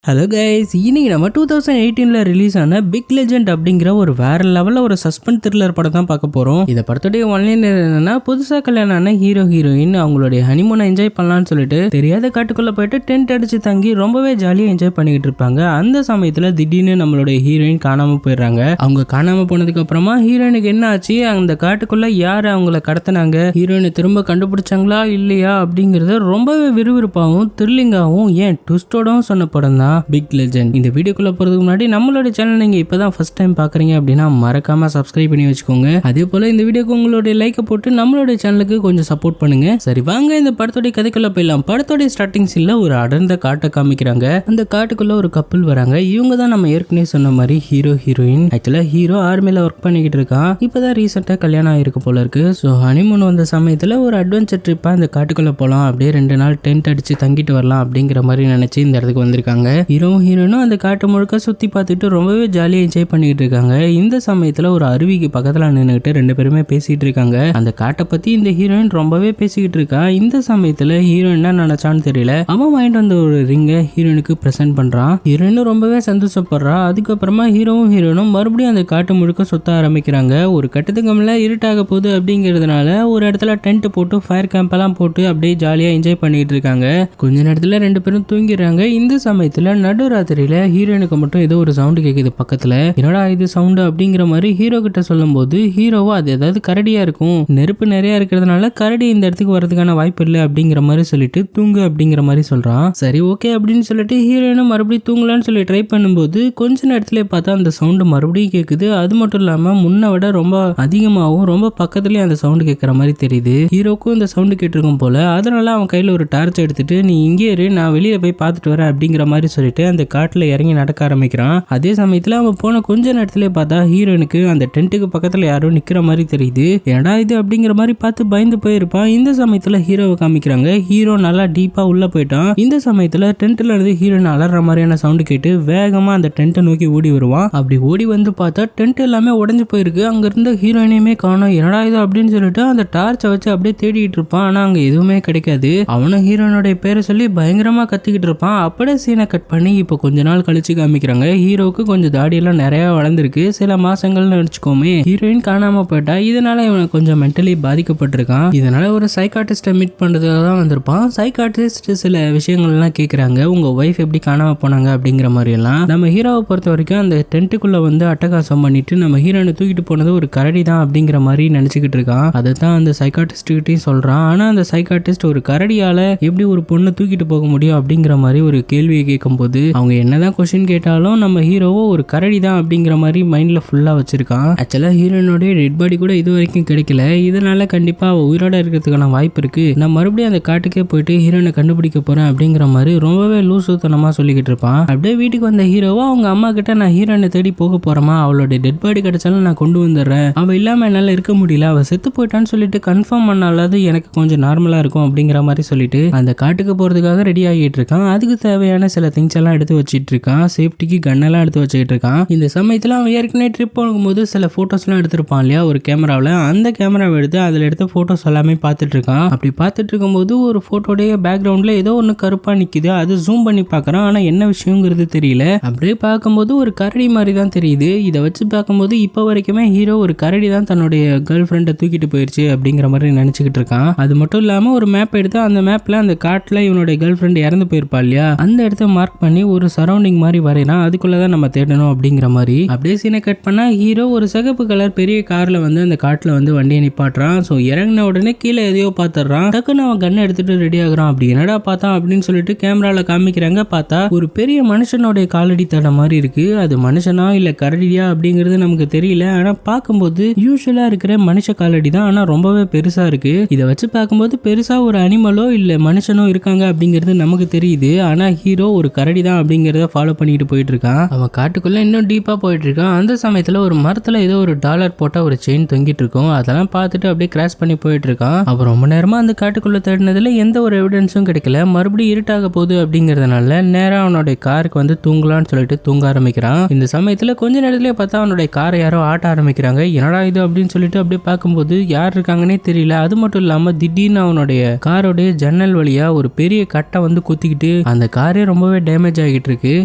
Hello guys, இன்னைக்கு நம்ம 2018 release ஆன பிக் லெஜெண்ட் அப்படிங்கிற ஒரு வேற லெவலில் ஒரு சஸ்பென்ஸ் த்ரில்லர் படம் தான் பார்க்க போகிறோம். இந்த படத்துடைய ஒன்லைன் என்னன்னா, புதுசாக கல்யாணம் ஆன ஹீரோயின் அவங்களுடைய ஹனிமூனை என்ஜாய் பண்ணலான்னு சொல்லிட்டு தெரியாத காட்டுக்குள்ளே போயிட்டு டென்ட் அடிச்சு தங்கி ரொம்பவே ஜாலியாக என்ஜாய் பண்ணிக்கிட்டு இருப்பாங்க. அந்த சமயத்தில் திடீர்னு நம்மளுடைய ஹீரோயின் காணாமல் போயிடுறாங்க. அவங்க காணாமல் போனதுக்கு அப்புறமா ஹீரோயினுக்கு என்ன ஆச்சு, அந்த காட்டுக்குள்ளே யார் அவங்கள கடத்தினாங்க, ஹீரோயினை திரும்ப கண்டுபிடிச்சாங்களா இல்லையா அப்படிங்கிறது ரொம்பவே விறுவிறுப்பாகவும் த்ரில்லிங்காகவும் ஏன் ட்விஸ்டோடவும் சொன்ன படம் தான் பிக் லெஜெண்ட். இந்த வீடியோக்குள்ள போறதுக்கு முன்னாடி நம்மளோட சேனல் நீங்க இப்பதான் ஃபர்ஸ்ட் டைம் பாக்குறீங்க அப்படின்னா மறக்காம சப்ஸ்கிரைப் பண்ணி வச்சுக்கோங்க. அதே போல இந்த வீடியோக்கு உங்களுடைய லைக்கை போட்டு நம்மளோட சேனலுக்கு கொஞ்சம் சப்போர்ட் பண்ணுங்க. சரி வாங்க இந்த படத்தோட கதைக்குள்ள போயிடலாம். படத்தோட ஸ்டார்டிங் சீன்ல ஒரு அடர்ந்த காட்டை காமிக்கிறாங்க. அந்த காட்டுக்குள்ள ஒரு கப்பல் வராங்க. இவங்க தான் நம்ம ஏற்கனவே சொன்ன மாதிரி ஹீரோயின். ஆக்சுவலா ஹீரோ ஆர்மில ஒர்க் பண்ணிக்கிட்டு இருக்கான். இப்பதான் ரீசெண்டா கல்யாணம் ஆயிருக்கு போல இருக்கு. ஸோ ஹனிமூன் வந்த சமயத்துல ஒரு அட்வென்ச்சர் ட்ரிப்பா இந்த காட்டுக்குள்ள போலாம், அப்படியே 2 நாள் டென்ட் அடிச்சு தங்கிட்டு வரலாம் அப்படிங்கிற மாதிரி நினைச்சு இந்த இடத்துக்கு வந்திருக்காங்க. ஹீரோனும் அந்த காட்டு முழுக்க சுத்தி பார்த்துட்டு ரொம்பவே ஜாலியா என்ஜாய் பண்ணிட்டு இருக்காங்க. இந்த சமயத்துல ஒரு அருவிக்கு பக்கத்துல நின்னுகிட்டு 2 பேருமே பேசிட்டு இருக்காங்க. அந்த காட்டை பத்தி இந்த ஹீரோயின் ரொம்பவே பேசிக்கிட்டு இருக்கா. இந்த சமயத்துல ஹீரோயின் என்ன நினைச்சான்னு தெரியல, அவன் வாங்கிட்டு வந்த ஒரு ரிங்கை ஹீரோயினுக்கு பிரசன்ட் பண்றான். ஹீரோயினும் ரொம்பவே சந்தோஷப்படுறா. அதுக்கப்புறமா ஹீரோயினும் மறுபடியும் அந்த காட்டு முழுக்க சுத்த ஆரம்பிக்கிறாங்க. ஒரு கட்டத்துக்கு மேல இருட்டாக போகுது அப்படிங்கிறதுனால ஒரு இடத்துல டென்ட் போட்டு ஃபயர் கேம்ப் எல்லாம் போட்டு அப்படியே ஜாலியா என்ஜாய் பண்ணிட்டு இருக்காங்க. கொஞ்ச நேரத்துல 2 பேரும் தூங்கிடுறாங்க. இந்த சமயத்துல நடுராத்திரியில ஹீரோயினுக்கு மட்டும் ஏதோ ஒரு சவுண்ட் கேக்குது பக்கத்துல. என்னடா இது சவுண்ட் அப்படிங்கிற மாதிரி ஹீரோ கிட்ட சொல்லும் போது ஹீரோவா அது ஏதாவது கரடியா இருக்கும், நெருப்பு நிறைய இருக்கிறதுனால கரடி இந்த இடத்துக்கு வரதுக்கான வாய்ப்பு இல்லை அப்படிங்கிற மாதிரி சொல்லிட்டு தூங்கு அப்படிங்கிற மாதிரி சொல்றான். சரி ஓகே அப்படின்னு சொல்லிட்டு ஹீரோயினும் மறுபடியும் தூங்கலான்னு சொல்லி ட்ரை பண்ணும்போது கொஞ்ச நேரத்திலே பார்த்தா அந்த சவுண்ட் மறுபடியும் கேக்குது. அது மட்டும் இல்லாம முன்ன விட ரொம்ப அதிகமாகவும் ரொம்ப பக்கத்துலயே அந்த சவுண்ட் கேட்கற மாதிரி தெரியுது. ஹீரோக்கும் இந்த சவுண்ட் கேட்டிருக்கும் போல. அதனால அவன் கையில ஒரு டார்ச் எடுத்துட்டு நீ இங்கே இரு, நான் வெளியே போய் பார்த்துட்டு வரேன் அப்படிங்கிற மாதிரி சொல்லிட்டு அந்த காட்டுல இறங்கி நடக்க ஆரம்பிக்கிறான். அதே சமயத்துல அவன் போன கொஞ்ச நேரத்திலே பார்த்தா ஹீரோனுக்கு அந்த டென்ட்டுக்கு பக்கத்துல யாரோ நிக்கிற மாதிரி தெரியுது. ஏடா இது அப்படிங்கிற மாதிரி பார்த்து பயந்து போயிருப்பான். இந்த சமயத்துல ஹீரோவை காமிக்கிறாங்க. ஹீரோ நல்லா டீப்பா உள்ள போயிட்டான். இந்த சமயத்துல டென்ட்ல இருந்து ஹீரோயின் அலற மாதிரியான சவுண்ட் கேட்டு வேகமா அந்த டென்ட்டை நோக்கி ஓடி வருவான். அப்படி ஓடி வந்து பார்த்தா டென்ட் எல்லாமே உடஞ்சு போயிருக்கு. அங்க இருந்த ஹீரோயினையுமே காணோம். என்னடா இது அப்படின்னு சொல்லிட்டு அந்த டார்ச்சை வச்சு அப்படியே தேடிட்டு இருப்பான். ஆனா அங்க எதுவுமே கிடைக்காது. அவனும் ஹீரோனுடைய பேரை சொல்லி பயங்கரமா கத்திக்கிட்டு இருப்பான். அப்படியே சீனை கட் பண்ணி இப்போ கொஞ்ச நாள் கழிச்சு காமிக்கிறாங்க. ஹீரோவுக்கு கொஞ்சம் தாடியெல்லாம் நிறைய வளர்ந்துருக்கு. சில மாசங்கள்னு வச்சுக்கோமே. ஹீரோயின் காணாம போயிட்டா. இதனால இவன் கொஞ்சம் மென்டலி பாதிக்கப்பட்டிருக்கான். இதனால ஒரு சைக்காட்டிஸ்ட மீட் பண்றதுக்காக தான் வந்திருப்பான். சைக்காட்டிஸ்ட் சில விஷயங்கள்லாம் கேட்கறாங்க. உங்க ஒய்ஃப் எப்படி காணாம போனாங்க அப்படிங்கிற மாதிரி எல்லாம். நம்ம ஹீரோவை பொறுத்த வரைக்கும் அந்த டென்ட்டுக்குள்ள வந்து அட்டகாசம் பண்ணிட்டு நம்ம ஹீரோனை தூக்கிட்டு போனது ஒரு கரடி தான் அப்படிங்கிற மாதிரி நினைச்சுக்கிட்டு இருக்கான். அதை தான் அந்த சைக்காட்டிஸ்ட் கிட்டையும் சொல்றான். ஆனா அந்த சைக்காட்டிஸ்ட் ஒரு கரடியால எப்படி ஒரு பொண்ணை தூக்கிட்டு போக முடியும் அப்படிங்கிற மாதிரி ஒரு கேள்வியை கேட்கும் போது அவங்க என்னதான் கொஸ்டின் கேட்டாலும் நம்ம ஹீரோவோ ஒரு கரடி தான் அப்படிங்கிற மாதிரி மைண்ட்ல ஃபுல்லா வச்சிருக்கான். ஆக்சுவலா ஹீரோனுடைய டெட் பாடி கூட இது வரைக்கும் கிடைக்கல. இதனால கண்டிப்பா அவ உயிரோட இருக்கிறதுக்கான வாய்ப்பு இருக்கு. நான் மறுபடியும் அந்த காட்டுக்கே போயிட்டு ஹீரோனை கண்டுபிடிக்க போறேன் அப்படிங்கிற மாதிரி ரொம்பவே லூசுத்தனமா சொல்லிக்கிட்டு இருப்பான். அப்படியே வீட்டுக்கு வந்த ஹீரோவா அவங்க அம்மா கிட்ட நான் ஹீரோனை தேடி போக போறேமா, அவளோட டெட் பாடி கிடைச்சாலும் நான் கொண்டு வந்துடுறேன், அவ இல்லாம என்னால இருக்க முடியல, அவ செத்து போயிட்டான்னு சொல்லிட்டு கன்ஃபார்ம் பண்ணாலாவது எனக்கு கொஞ்சம் நார்மலா இருக்கும் அப்படிங்கிற மாதிரி சொல்லிட்டு அந்த காட்டுக்கு போறதுக்காக ரெடி ஆகிட்டு இருக்கான். அதுக்கு தேவையான சில திங்ஸ் எல்லாம் எடுத்து வச்சிட்டு இருக்கான். சேஃப்டிக்கு கன்னெல்லாம் எடுத்து வச்சுக்கிட்டு இருக்கான். இந்த சமயத்துல அவன் ஏற்கனவே ட்ரிப் போகும்போது சில போட்டோஸ் எல்லாம் எடுத்திருப்பான் இல்லையா ஒரு கேமராவில். அந்த கேமராவை எடுத்து அதுல எடுத்த போட்டோஸ் எல்லாமே பார்த்துட்டு இருக்கான். அப்படி பார்த்துட்டு இருக்கும்போது ஒரு போட்டோடைய பேக்ரவுண்ட்ல ஏதோ ஒன்று கருப்பா நிக்குது. அது ஜூம் பண்ணி பார்க்கறான். ஆனா என்ன விஷயங்கிறது தெரியல. அப்படியே பார்க்கும்போது ஒரு கரடி மாதிரி தான் தெரியுது. இதை வச்சு பார்க்கும்போது இப்போ வரைக்குமே ஹீரோ ஒரு கரடி தான் தன்னுடைய கேர்ள் ஃப்ரெண்டை தூக்கிட்டு போயிருச்சு அப்படிங்கிற மாதிரி நினைச்சுக்கிட்டு இருக்கான். அது மட்டும் இல்லாம ஒரு மேப் எடுத்து அந்த மேப்ல அந்த காட்டுல இவனுடைய கேர்ள் ஃப்ரெண்ட் இறந்து போயிருப்பா இல்லையா, அந்த இடத்த மார்க் பண்ணி ஒரு சரௌண்டிங் மாதிரி வரையறான். அதுக்குள்ளதான் நம்ம தேடணும் அப்படிங்கிற மாதிரி. அப்படியே சீனை கட் பண்ணா ஹீரோ ஒரு சிகப்பு கலர் பெரிய கார்ல வந்து அந்த காட்டுல வந்து வண்டியை நிப்பாட்டுறான். ஸோ இறங்கின உடனே கீழே எதையோ பார்த்துடுறான். டக்குன்னு அவன் கண்ணை எடுத்துட்டு ரெடி ஆகுறான். அப்படி என்னடா பார்த்தான் அப்படின்னு சொல்லிட்டு கேமரால காமிக்கிறாங்க. பார்த்தா ஒரு பெரிய மனுஷனுடைய காலடி தட மாதிரி இருக்கு. அது மனுஷனா இல்ல கரடியா அப்படிங்கிறது நமக்கு தெரியல. ஆனா பார்க்கும்போது யூஸ்வலா இருக்கிற மனுஷ காலடி தான். ஆனா ரொம்பவே பெருசா இருக்கு. இதை வச்சு பார்க்கும்போது பெருசா ஒரு அனிமலோ இல்ல மனுஷனோ இருக்காங்க அப்படிங்கிறது நமக்கு தெரியுது. ஆனா ஹீரோ ஒரு கரடி தான் அப்படிங்கறத ஃபாலோ பண்ணிட்டு போயிட்டு இருக்கான். அவன் காட்டுக்குள்ள இன்னும் டீப்பா போயிட்டு இருக்கான். அந்த சமயத்துல ஒரு மரத்துல ஏதோ ஒரு டாலர் போட்ட ஒரு செயின் தொங்கிட்டு இருக்கும். அதெல்லாம் பார்த்துட்டு அப்படியே கிராஸ் பண்ணி போயிட்டு இருக்கான். அப்புறம் ரொம்ப நேரமா அந்த காட்டுக்குள்ள தேடினதுல எந்த ஒரு எவிடன்ஸும் கிடைக்கல. மறுபடியும் இருட்டாக போகுது அப்படிங்கறதுனால நேரா அவனுடைய காருக்கு வந்து தூங்கலான்னு சொல்லிட்டு தூங்க ஆரம்பிக்கிறான். இந்த சமயத்துல கொஞ்ச நேரத்திலே பார்த்தா அவனுடைய காரை யாரோ ஆட்ட ஆரம்பிக்கிறாங்க. என்னடா இது அப்படின்னு சொல்லிட்டு அப்படியே பார்க்கும்போது யார் இருக்காங்கன்னே தெரியல. அது மட்டும் இல்லாம திடீர்னு அவனுடைய காரோடைய ஜன்னல் வழியா ஒரு பெரிய கட்டை வந்து குத்திக்கிட்டு அந்த காரே ரொம்பவே டேமேஜ் ஆகிட்டு இருக்கு.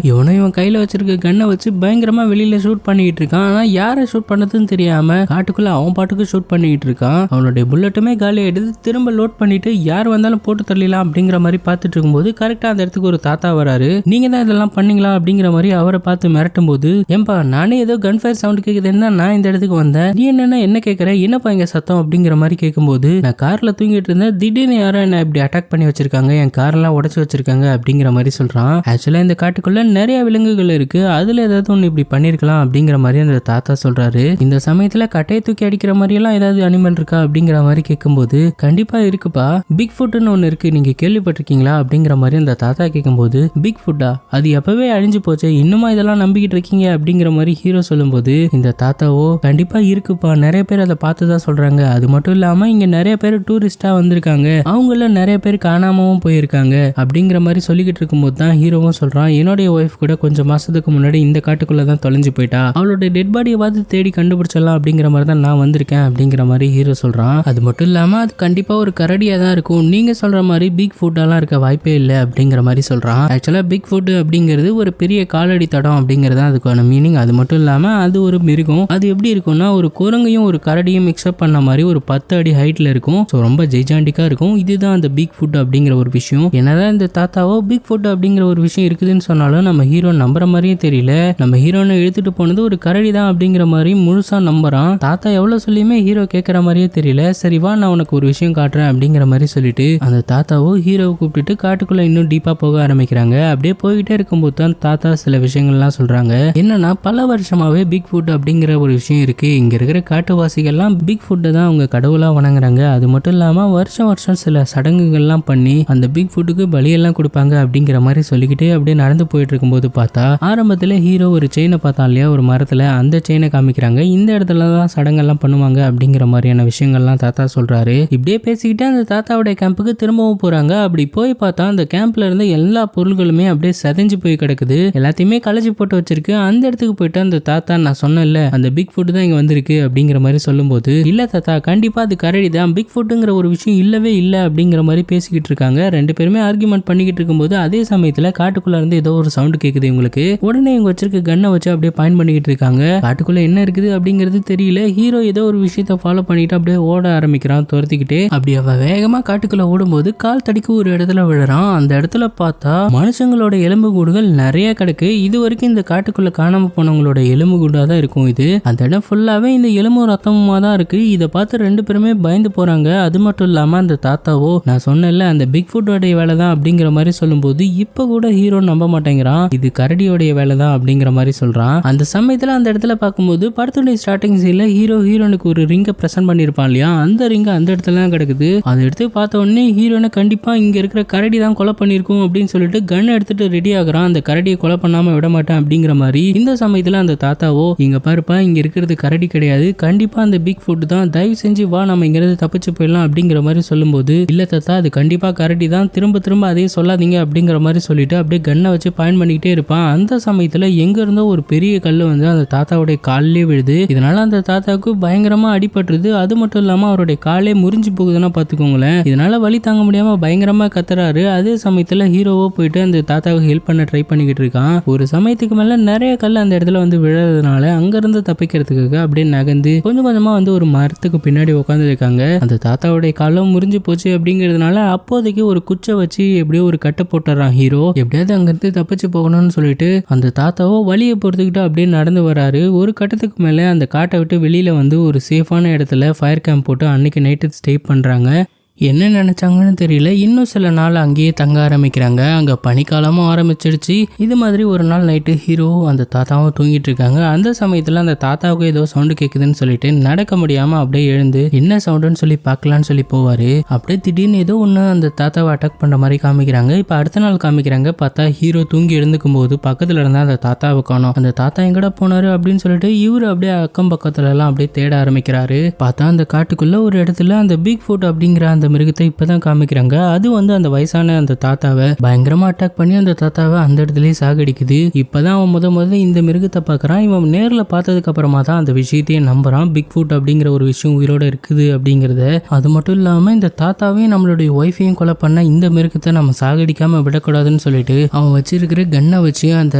இவன் கையில வச்சிருக்க கன்னை வச்சு பயங்கரமா வெளியில ஷூட் பண்ணிட்டு இருக்கான். ஆனா யாரை ஷூட் பண்ணதுன்னு தெரியாம காட்டுக்குள்ள அவன் பாட்டுக்கு ஷூட் பண்ணிட்டு இருக்கான். அவனுடைய புல்லட்டுமே காலி ஆயிடுது. திரும்ப லோட் பண்ணிட்டு யார் வந்தாலும் போட்டு தள்ளலாம் அப்படிங்கிற மாதிரி பார்த்துட்டு இருக்கும்போது கரெக்டா அந்த இடத்துக்கு ஒரு தாத்தா வராரு. நீங்க தான் இதெல்லாம் பண்ணீங்களா அப்படிங்கிற மாதிரி அவரை பார்த்து மிரட்டும் போது, ஏன்பா நானே ஏதோ கன் ஃபயர் சவுண்ட் கேக்குதுன்னா நான் இந்த இடத்துக்கு வந்தேன், நீ என்ன கேட்கற, என்னப்பா இங்க சத்தம் அப்படிங்கிற மாதிரி கேட்கும்போது, நான் கார்ல தூங்கிட்டு இருந்தேன், திடீர்னு யாரோ என்ன இப்படி அட்டாக் பண்ணி வச்சிருக்காங்க, என் காரெல்லாம் உடைச்சு வச்சிருக்காங்க அப்படிங்கிற மாதிரி சொல்றான். ஆக்சுவலா இந்த காட்டுக்குள்ள நிறைய விலங்குகள் இருக்கு, அதுல ஏதாவது ஒண்ணு இப்படி பண்ணிருக்கலாம் அப்படிங்கிற மாதிரி அந்த தாத்தா சொல்றாரு. இந்த சமயத்துல கட்டையை தூக்கி அடிக்கிற மாதிரி எல்லாம் ஏதாவது அனிமல் இருக்கா அப்படிங்கிற மாதிரி கேட்கும்போது, கண்டிப்பா இருக்குப்பா, பிக் ஃபுட்னு ஒண்ணு இருக்கு, நீங்க கேள்விப்பட்டிருக்கீங்களா அப்படிங்கிற மாதிரி அந்த தாத்தா கேட்கும்போது, பிக் ஃபுட்டா, அது எப்பவே அழிஞ்சு போச்சு, இன்னுமா இதெல்லாம் நம்பிக்கிட்டு இருக்கீங்க அப்படிங்கிற மாதிரி ஹீரோ சொல்லும்போது, இந்த தாத்தாவோ கண்டிப்பா இருக்குப்பா, நிறைய பேர் அதை பார்த்துதான் சொல்றாங்க, அது மட்டும் இல்லாம இங்க நிறைய பேர் டூரிஸ்டா வந்திருக்காங்க, அவங்கள நிறைய பேர் காணாமவும் போயிருக்காங்க அப்படிங்கிற மாதிரி சொல்லிக்கிட்டு இருக்கும்போது தான் ஹீரோவும் சொல்றான், என்னுடைய ஒய்ஃப் கூட கொஞ்சம் மாசத்துக்கு முன்னாடி இந்த காட்டுக்குள்ளதான் தொலைஞ்சு போயிட்டா, அவளோட டெட் பாடியை பார்த்து தேடி கண்டுபிடிச்சிடலாம் அப்படிங்கிற மாதிரி தான் நான் வந்திருக்கேன் அப்படிங்கிற மாதிரி ஹீரோ சொல்றான். அது மட்டும் இல்லாம அது கண்டிப்பா ஒரு கரடியா தான் இருக்கும், நீங்க சொல்ற மாதிரி பிக் ஃபுட்டாலாம் இருக்க வாய்ப்பே இல்லை அப்படிங்கிற மாதிரி சொல்றான். ஆக்சுவலா பிக் ஃபுட் அப்படிங்கிறது ஒரு பெரிய காலடி தடம் அப்படிங்கிறது அதுக்கான மீனிங். அது மட்டும் இல்லாம அது ஒரு மிருகம். அது எப்படி இருக்கும்னா ஒரு குரங்கையும் ஒரு கரடியும் மிக்ஸ்அப் பண்ண மாதிரி ஒரு 10 அடி ஹைட்ல இருக்கும். ஸோ ரொம்ப ஜெய்ஜாண்டிக்கா இருக்கும். இதுதான் அந்த பிக் ஃபுட் அப்படிங்கிற ஒரு விஷயம். என்னதான் இந்த தாத்தாவோ பிக் ஃபுட் அப்படிங்கிற ஒரு விஷயம் இருக்குதுன்னு சொன்னாலும் நம்ம ஹீரோ நம்புற மாதிரியே தெரியல. நம்ம ஹீரோனை எடுத்துட்டு போனது ஒரு கரடி தான் அப்படிங்கிற மாதிரி முழுசா நம்புறான். தாத்தா எவ்வளவு சொல்லியுமே ஹீரோ கேட்கற மாதிரியே தெரியல. சரி வா, நான் உனக்கு ஒரு விஷயம் காட்டுறேன் அப்படிங்கிற மாதிரி சொல்லிட்டு அந்த தாத்தாவோ ஹீரோவை கூப்பிட்டுட்டு காட்டுக்குள்ள இன்னும் டீப்பா போக ஆரம்பிக்கிறாங்க. அப்படியே போய்கிட்டே இருக்கும்போது தான் தாத்தா சில விஷயங்கள்லாம் சொல்றாங்க. என்னன்னா பல வருஷமாவே பிக் ஃபுட் அப்படிங்கிற ஒரு விஷயம் இருக்கு. இங்க இருக்கிற காட்டுவாசிகள்லாம் பிக் ஃபுட்டை தான் அவங்க கடவுளா வணங்குறாங்க. அது மட்டும் இல்லாம வருஷம் வருஷம் சில சடங்குகள்லாம் பண்ணி அந்த பிக் ஃபுட்டுக்கு பலியெல்லாம் கொடுப்பாங்க அப்படிங்கிற மாதிரி சொல்லிக்கிட்டே அப்படியே நடந்து போயிட்டு இருக்கும்போது பார்த்தா ஆரம்பத்துல ஹீரோ ஒரு செயினை பார்த்தான் இல்லையா ஒரு மரத்துல, அந்த செயினை காமிக்கிறாங்க. இந்த இடத்துல தான் சடங்கெல்லாம் பண்ணுவாங்க அப்படிங்கிற மாதிரியான விஷயங்கள்லாம் தாத்தா சொல்றாரு. இப்படியே பேசிக்கிட்டு அந்த தாத்தாவுடைய கேம்புக்கு திரும்பவும் போறாங்க. அப்படி போய் பார்த்தா அந்த கேம்ப்ல இருந்த எல்லா பொருள்களுமே அப்படியே செதஞ்சு போய் கிடக்குது. எல்லாத்தையுமே களைச்சி போட்டு வச்சிருக்கு. அந்த இடத்துக்கு போயிட்டு அந்த தாத்தா, நான் சொன்னேன்ல அந்த பிக் ஃபுட் தான் இங்க வந்திருக்கு அப்படிங்கிற மாதிரி சொல்லும்போது, இல்ல தாத்தா கண்டிப்பா அது கரடி தான், பிக் ஃபுட்டுங்கிற ஒரு விஷயம் இல்லவே இல்லை அப்படிங்கிற மாதிரி பேசிக்கிட்டு இருக்காங்க. ரெண்டு பேருமே ஆர்கியூமெண்ட் பண்ணிக்கிட்டு இருக்கும்போது அதே சமயத்துல காட்டுக்குள்ள இருந்து ஏதோ ஒரு சவுண்ட் கேக்குது இவங்களுக்கு. உடனே இவங்க வச்சிருக்க கன்னை வச்சு அப்படியே பாயிண்ட் பண்ணிக்கிட்டு இருக்காங்க. காட்டுக்குள்ள என்ன இருக்குது அப்படிங்கிறது தெரியல. ஹீரோ ஏதோ ஒரு விஷயத்த ஃபாலோ பண்ணிட்டு அப்படியே ஓட ஆரம்பிக்கிறான் துரத்திக்கிட்டே. அப்படி அவ வேகமா காட்டுக்குள்ள ஓடும்போது கால் தடிக்கு ஒரு இடத்துல விழுறான். அந்த இடத்துல பார்த்தா மனுஷங்களோட எலும்பு கூடுகள் நிறைய கிடக்கு. இது வரைக்கும் இந்த காட்டுக்குள்ள காணாம போனவங்களோட எலும்பு கூடா தான் இருக்கும் இது. அந்த இடம் ஃபுல்லாவே இந்த எலும்பு ரத்தமுமா தான் இருக்கு. இதை பார்த்து ரெண்டு பேருமே பயந்து போறாங்க. அது மட்டும் இல்லாம அந்த தாத்தாவோ, நான் சொன்னேன்ல அந்த பிக் ஃபுட்டோடைய வேலை தான் அப்படிங்கிற மாதிரி சொல்லும்போது இப்ப கூட ஹீரோ நம்ப மாட்டேங்கிறான். இது கரடியோடைய வேலை தான் அப்படிங்கிற மாதிரி சொல்றான். அந்த சமயத்துல அந்த இடத்துல பார்க்கும்போது படத்துடைய ஸ்டார்டிங் சீன்ல ஹீரோனுக்கு ஒரு ரிங்கை பிரசன்ட் பண்ணிருப்பான் இல்லையா, அந்த ரிங்கை அந்த இடத்துல தான் கிடக்குது. அதை எடுத்து பார்த்த உடனே ஹீரோனை கண்டிப்பா இங்க இருக்கிற கரடி தான் கொலை பண்ணிருக்கும் அப்படின்னு சொல்லிட்டு கன் எடுத்துட்டு ரெடி ஆகுறான். அந்த கரடியை கொலை பண்ணாம விட மாட்டேன் அப்படிங்கிற மாதிரி. இந்த சமயத்துல அந்த தாத்தாவோ, இங்க பாருப்பா இங்க இருக்கிறது கரடி கிடையாது, கண்டிப்பா அந்த பிக் ஃபுட் தான், தயவு செஞ்சு வா நம்ம இங்க இருந்து தப்பிச்சு போயிடலாம் அப்படிங்கிற மாதிரி சொல்லும்போது, இல்ல தாத்தா அது கண்டிப்பா கரடி தான், திரும்ப திரும்ப அதே சொல்லாதீங்க அப்படிங்கிற மாதிரி சொல்லிட்டு அப்படியே கன்னை வச்சு பாயிண்ட் பண்ணிக்கிட்டே இருப்பான். அந்த சமயத்துல எங்க இருந்தோ ஒரு பெரிய கல்லு வந்து அந்த தாத்தாவுடைய காலிலே விழுது. இதனால அந்த தாத்தாவுக்கு பயங்கரமா அடிபட்டுருது. அது மட்டும் இல்லாம அவருடைய காலே முறிஞ்சு போகுதுன்னா பாத்துக்கோங்களேன். இதனால வலி தாங்க முடியாம பயங்கரமா கத்துறாரு. அதே சமயத்துல ஹீரோவோ போயிட்டு அந்த தாத்தாவுக்கு ஹெல்ப் பண்ண ட்ரை பண்ணிக்கிட்டு இருக்கான். ஒரு சமயத்துக்கு மேல நிறைய கல் அந்த இடத்துல வந்து விழறதுனால அங்க இருந்து தப்பிக்கிறதுக்காக அப்படியே நகர்ந்து கொஞ்சம் கொஞ்சமா வந்து ஒரு மரத்துக்கு பின்னாடி உட்காந்து இருக்காங்க. அந்த தாத்தாவுடைய காலம் முறிஞ்சு போச்சு அப்படிங்கிறதுனால அப்போதைக்கு ஒரு குச்சை வச்சு எப்படியோ ஒரு கட்டை போட்டுறான் ஹீரோ. எப்படியாவது அங்கிருந்து தப்பிச்சு போகணும்னு சொல்லிட்டு அந்த தாத்தாவோ வழியை பொறுத்துக்கிட்டு அப்படியே நடந்து வராரு. ஒரு கட்டத்துக்கு மேல அந்த காட்டை விட்டு வெளியில வந்து ஒரு சேஃபான இடத்துல ஃபயர் கேம்ப் போட்டு அன்னைக்கு நைட்டு ஸ்டே பண்றாங்க. என்ன நினைச்சாங்கன்னு தெரியல. இன்னும் சில நாள் அங்கேயே தங்க ஆரம்பிக்கிறாங்க. அங்க பனிக்காலமும் ஆரம்பிச்சிடுச்சு. இது மாதிரி ஒரு நாள் நைட்டு ஹீரோ அந்த தாத்தாவும் தூங்கிட்டு இருக்காங்க. அந்த சமயத்துல அந்த தாத்தாவுக்கு ஏதோ சவுண்டு கேக்குதுன்னு சொல்லிட்டு நடக்க முடியாம அப்படியே எழுந்து என்ன சவுண்டுன்னு சொல்லி பார்க்கலான்னு சொல்லி போவாரு. அப்படியே திடீர்னு ஏதோ ஒண்ணு அந்த தாத்தாவை அட்டாக் பண்ற மாதிரி காமிக்கிறாங்க. இப்ப அடுத்த நாள் காமிக்கிறாங்க. பார்த்தா ஹீரோ தூங்கி எழுந்துக்கும் போது பக்கத்துல இருந்தா அந்த தாத்தாவை காணோம். அந்த தாத்தா எங்கடா போனாரு அப்படின்னு சொல்லிட்டு இவரு அப்படியே அக்கம் பக்கத்துல எல்லாம் அப்படியே தேட ஆரம்பிக்கிறாரு. பார்த்தா அந்த காட்டுக்குள்ள ஒரு இடத்துல அந்த பிக் ஃபுட் அப்படிங்கிற அந்த அந்த மிருகத்தை இப்பதான் காமிக்கிறாங்க. அது வந்து அந்த வயசான அந்த தாத்தாவை பயங்கரமா அட்டாக் பண்ணி அந்த தாத்தாவை அந்த இடத்துலயே சாகடிக்குது. இப்பதான் அவன் முத இந்த மிருகத்தை பாக்குறான். இவன் நேர்ல பார்த்ததுக்கு அப்புறமா தான் அந்த விஷயத்தையே நம்புறான். பிக் ஃபுட் அப்படிங்கிற ஒரு விஷயம் உயிரோட இருக்குது அப்படிங்கறத. அது மட்டும் இல்லாம இந்த தாத்தாவையும் நம்மளுடைய ஒய்ஃபையும் கொலை பண்ண இந்த மிருகத்தை நம்ம சாகடிக்காம விடக்கூடாதுன்னு சொல்லிட்டு அவன் வச்சிருக்கிற கன்னை வச்சு அந்த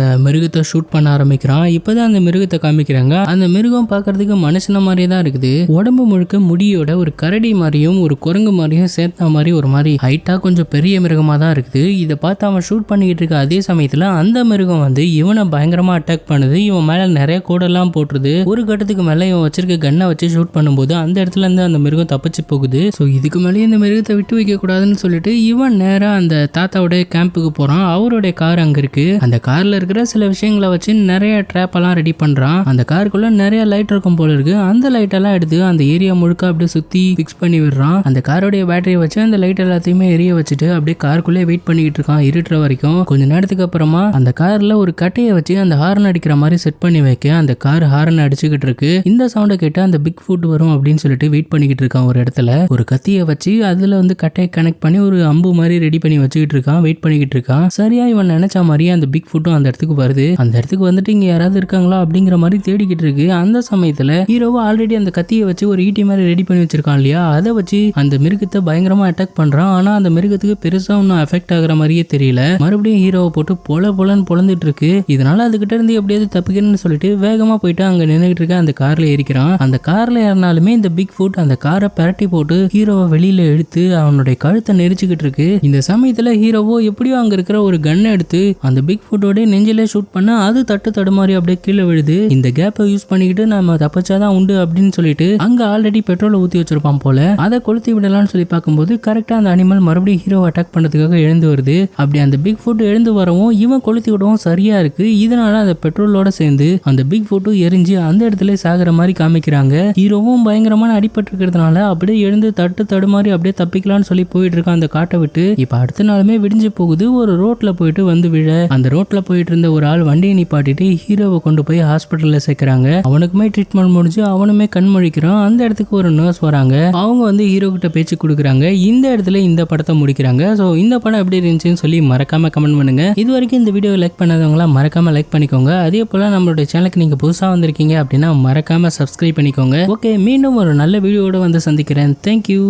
மிருகத்தை ஷூட் பண்ண ஆரம்பிக்கிறான். இப்பதான் அந்த மிருகத்தை காமிக்கிறாங்க. அந்த மிருகம் பாக்குறதுக்கு மனுஷன மாதிரியே தான் இருக்குது. உடம்பு முழுக்க முடியோட ஒரு கரடி மாதிரியும் ஒரு குரங்கு மாதிரியும் சேர்த்த மாதிரி ஒரு மாதிரி ஹைட்டா கொஞ்சம் பெரிய மிருகமா தான் இருக்குது. இதை பார்த்து அவன் ஷூட் பண்ணிக்கிட்டு இருக்க அதே சமயத்துல அந்த மிருகம் வந்து இவனை பயங்கரமா அட்டாக் பண்ணுது. இவன் மேல நிறைய கோடெல்லாம் போட்டுருது. ஒரு கட்டத்துக்கு மேல இவன் வச்சிருக்க கன்னை வச்சு ஷூட் பண்ணும்போது அந்த இடத்துல இருந்து அந்த மிருகம் தப்பிச்சு போகுது. ஸோ இதுக்கு மேலேயே இந்த மிருகத்தை விட்டு வைக்க கூடாதுன்னு சொல்லிட்டு இவன் நேரா அந்த தாத்தாவோட கேம்புக்கு போறான். அவருடைய கார் அங்க இருக்கு. அந்த கார்ல இருக்கிற சில விஷயங்களை வச்சு நிறைய ட்ராப் எல்லாம் ரெடி பண்றான். அந்த காருக்குள்ள நிறைய லைட் இருக்கும் போல இருக்கு. அந்த லைட் எல்லாம் எடுத்து அந்த ஏரியா முழுக்க அப்படியே சுத்தி பிக்ஸ் பண்ணி விடுறான். அந்த காரோடைய பேட்டரியை வச்சு அந்த லைட் எல்லாத்தையுமே எரிய வச்சுட்டு அப்படியே காருக்குள்ளே வெயிட் பண்ணிக்கிட்டு இருக்கான் இருட்டுற வரைக்கும். கொஞ்ச நேரத்துக்கு அப்புறமா அந்த கார்ல ஒரு கட்டையை வச்சு அந்த ஹார்ன் அடிக்கிற மாதிரி செட் பண்ணி வைக்க அந்த கார் ஹார்ன் அடிச்சுக்கிட்டு இருக்கு. இந்த சவுண்டை கேட்டு அந்த பிக் ஃபுட் வரும் அப்படின்னு சொல்லிட்டு வெயிட் பண்ணிக்கிட்டு இருக்கான். ஒரு இடத்துல ஒரு கத்தியை வச்சு அதுல வந்து கட்டையை கனெக்ட் பண்ணி ஒரு அம்பு மாதிரி ரெடி பண்ணி வச்சுக்கிட்டு இருக்கான். வெயிட் பண்ணிக்கிட்டு இருக்கான். சரியா இவன் நினைச்ச மாதிரியே அந்த பிக் ஃபுட்டும் அந்த இடத்துக்கு வருது. அந்த இடத்துக்கு வந்துட்டு இங்க யாராவது இருக்காங்களா அப்படிங்கிற மாதிரி தேடிக்கிட்டு இருக்கு. அந்த சமயத்துல ஹீரோவா ஆல்ரெடி அந்த கத்தியை வச்சு ஒரு ஈட்டி மாதிரி ரெடி பண்ணி வச்சிருக்கான் இல்லையா, அதை வச்சு அந்த மிருகத்தை பயங்கரமா அட்டாக் பண்றான். ஆனா அந்த மிருகத்துக்கு பெருசா ஒன்னும் எஃபெக்ட் ஆகுற மாதிரியே தெரியல. மறுபடியும் ஹீரோவை போட்டு பொலன்னு பொழந்துட்டு இருக்கு. இதனால அதுகிட்ட இருந்து எப்படியாவது தப்பிக்கணும்னு சொல்லிட்டு வேகமா போயிட்டு அங்க நின்னுகிட்டு இருக்க அந்த கார்ல ஏறிக்கிறான். அந்த கார்ல ஏறினாலுமே இந்த பிக் ஃபுட் அந்த காரை பரட்டி போட்டு ஹீரோவை வெளியில எடுத்து அவனுடைய கழுத்தை நெரிச்சுக்கிட்டு இருக்கு. இந்த சமயத்துல ஹீரோவோ எப்படியோ அங்க இருக்கிற ஒரு கன்னை எடுத்து அந்த பிக் ஃபுட்டோட நெஞ்சிலே ஷூட் பண்ண அது தடுமாறி அப்படியே கீழே விழுது. இந்த கேப்பை யூஸ் பண்ணிக்கிட்டு நம்ம தப்பிச்சாதான் உண்டு அப்படின்னு சொல்லிட்டு அங்க ஆல்ரெடி பெட்ரோலை ஊத்தி வச்சிருப்பான் போல. அதை கொளுத்தி விடலாம்னு சொல்லி பார்க்கும்போது கரெக்டா அந்த அனிமல் மறுபடியும் ஹீரோ அட்டாக் பண்றதுக்காக எழுந்து வருது. அப்படி அந்த பிக் ஃபுட் எழுந்து வரவும் இவன் கொளுத்தி விடவும் சரியா இருக்கு. இதனால அந்த பெட்ரோலோட சேர்ந்து அந்த பிக் ஃபுட்டும் எரிஞ்சு அந்த இடத்துல சாகுற மாதிரி காமிக்கிறாங்க. ஹீரோவும் பயங்கரமான அடிபட்டு இருக்கிறதுனால அப்படியே எழுந்து தடுமாறி அப்படியே தப்பிக்கலாம்னு சொல்லி போயிட்டு இருக்கான் அந்த காட்டை விட்டு. இப்ப அடுத்த நாளுமே விடிஞ்சு போகுது. ஒரு ரோட்ல போயிட்டு வந்து விழ அந்த ரோட்ல போயிட்டு இருந்த ஒரு ஆள் வண்டியை நிப்பாட்டிட்டு ஹீரோவை கொண்டு போய் ஹாஸ்பிட்டல்ல சேர்க்கிறாங்க. அவனுக்குமே ட்ரீட்மெண்ட் முடிஞ்சு அவனுமே கண் முழிக்கிறான். அந்த இடத்துக்கு ஒரு நர்ஸ் வராங்க. அவங்க வந்து ஹீரோ கிட்ட பேச்சு கொடுக்குறாங்க. இந்த இடத்துல இந்த படத்தை முடிக்கிறாங்க. ஸோ இந்த படம் எப்படி இருந்துச்சுன்னு சொல்லி மறக்காம கமெண்ட் பண்ணுங்க. இது வரைக்கும் இந்த வீடியோ லைக் பண்ணாதவங்களா மறக்காம லைக் பண்ணிக்கோங்க. அதே போல நம்மளுடைய சேனலுக்கு நீங்க புதுசா வந்திருக்கீங்க அப்படின்னா மறக்காம சப்ஸ்கிரைப் பண்ணிக்கோங்க. ஓகே, மீண்டும் ஒரு நல்ல வீடியோட வந்து சந்திக்கிறேன். தேங்க்யூ.